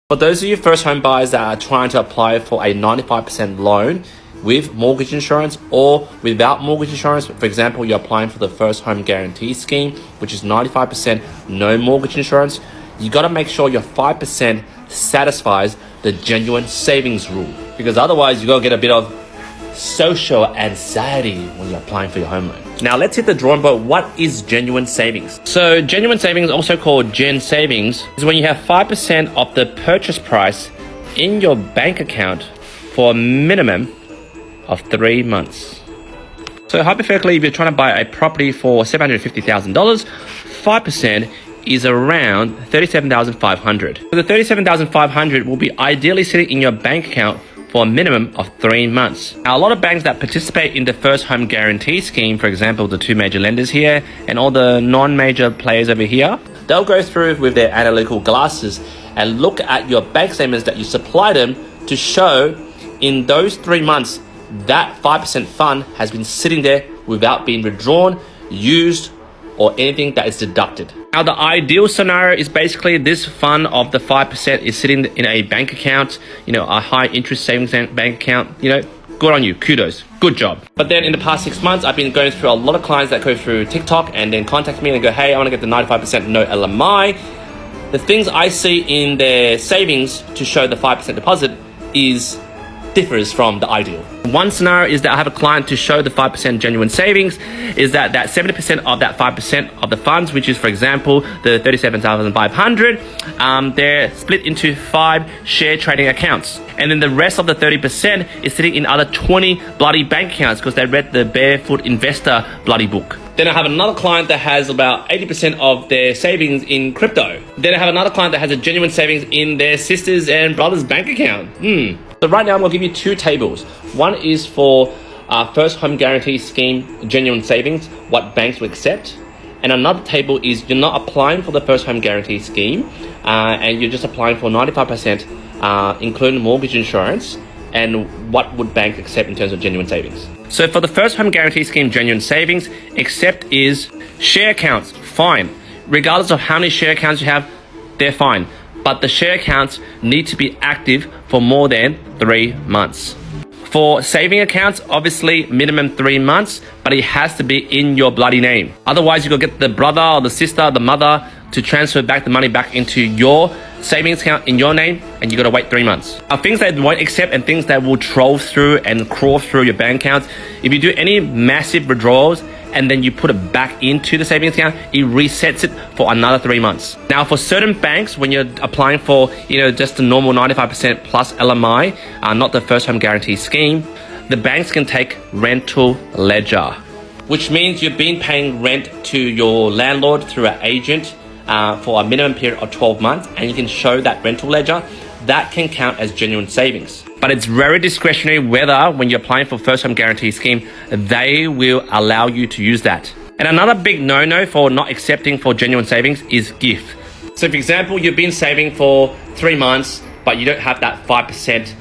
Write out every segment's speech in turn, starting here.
For those of you first home buyers that are trying to apply for a 95% loan with mortgage insurance or without mortgage insurance, for example, you're applying for the first home guarantee scheme, which is 95% no mortgage insurance, you got to make sure your 5% satisfies the genuine savings rule, because otherwise you're going to get a bit of social anxiety when you're applying for your home loan. Now let's hit the drawing board. What is genuine savings? So genuine savings, also called Gen Savings, is when you have 5% of the purchase price in your bank account for a minimum of 3 months. So hypothetically, if you're trying to buy a property for $750,000, 5% is around $37,500. So the $37,500 will be ideally sitting in your bank account for a minimum of 3 months. Now, a lot of banks that participate in the first home guarantee scheme, for example, the two major lenders here and all the non-major players over here, they'll go through with their analytical glasses and look at your bank statements that you supply them to show in those 3 months that 5% fund has been sitting there without being withdrawn, used, or anything that is deducted. Now, the ideal scenario is basically this fund of the 5% is sitting in a bank account, a high interest savings bank account, good on you, kudos, good job. But then in the past 6 months, I've been going through a lot of clients that go through TikTok and then contact me and go, hey, I want to get the 95% no LMI. The things I see in their savings to show the 5% deposit differs from the ideal. One scenario is that I have a client to show the 5% genuine savings is that 70% of that 5% of the funds, which is, for example, the $37,500, they're split into 5 share trading accounts. And then the rest of the 30% is sitting in other 20 bloody bank accounts because they read the Barefoot Investor bloody book. Then I have another client that has about 80% of their savings in crypto. Then I have another client that has a genuine savings in their sisters and brothers bank account. So right now I'm going to give you 2 tables. One is for first home guarantee scheme genuine savings, what banks will accept. And another table is you're not applying for the first home guarantee scheme and you're just applying for 95% including mortgage insurance, and what would banks accept in terms of genuine savings. So for the first home guarantee scheme genuine savings, accept is share accounts, fine. Regardless of how many share accounts you have, they're fine. But the share accounts need to be active for more than 3 months. For saving accounts, obviously minimum 3 months, but it has to be in your bloody name. Otherwise, you go get the brother or the sister, or the mother to transfer back the money back into your savings account in your name, and you got to wait 3 months. Things that won't accept and things that will troll through and crawl through your bank accounts, if you do any massive withdrawals and then you put it back into the savings account, it resets it for another 3 months. Now, for certain banks, when you're applying for, just the normal 95% plus LMI, not the first home guarantee scheme, the banks can take rental ledger, which means you've been paying rent to your landlord through an agent for a minimum period of 12 months, and you can show that rental ledger. That can count as genuine savings. But it's very discretionary whether, when you're applying for first home guarantee scheme, they will allow you to use that. And another big no-no for not accepting for genuine savings is gift. So for example, you've been saving for 3 months, but you don't have that 5%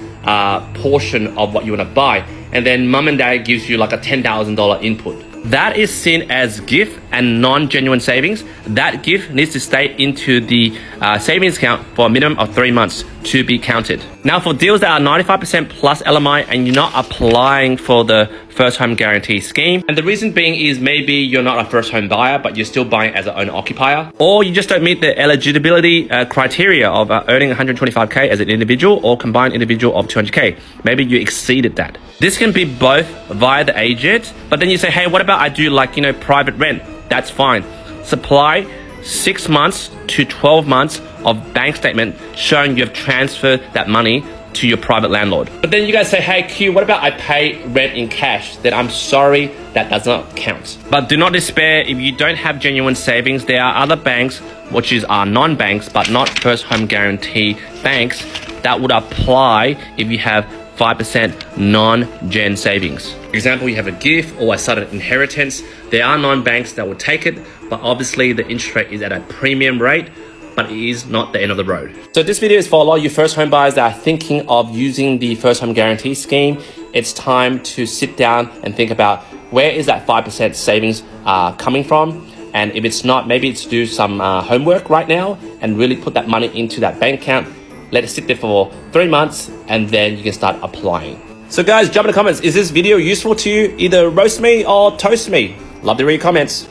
portion of what you want to buy. And then mum and dad gives you like a $10,000 input. That is seen as gift and non-genuine savings. That gift needs to stay into the savings account for a minimum of 3 months to be counted. Now, for deals that are 95% plus LMI and you're not applying for the first home guarantee scheme, and the reason being is maybe you're not a first home buyer, but you're still buying as an owner occupier, or you just don't meet the eligibility criteria of earning 125K as an individual or combined individual of 200K. Maybe you exceeded that. This can be both via the agent, but then you say, hey, what about I do private rent? That's fine. Supply 6 months to 12 months of bank statement showing you've transferred that money to your private landlord. But then you guys say, hey Q, what about I pay rent in cash? Then I'm sorry, that does not count. But do not despair if you don't have genuine savings. There are other banks, which are non-banks, but not first home guarantee banks, that would apply if you have 5% non-gen savings. For example, you have a gift or a sudden inheritance. There are non-banks that will take it, but obviously the interest rate is at a premium rate, but it is not the end of the road. So this video is for a lot of you first home buyers that are thinking of using the first home guarantee scheme. It's time to sit down and think about where is that 5% savings coming from. And if it's not, maybe it's to do some homework right now and really put that money into that bank account. let it sit there for 3 months, and then you can start applying. So guys, jump in the comments. Is this video useful to you? Either roast me or toast me. Love to read your comments.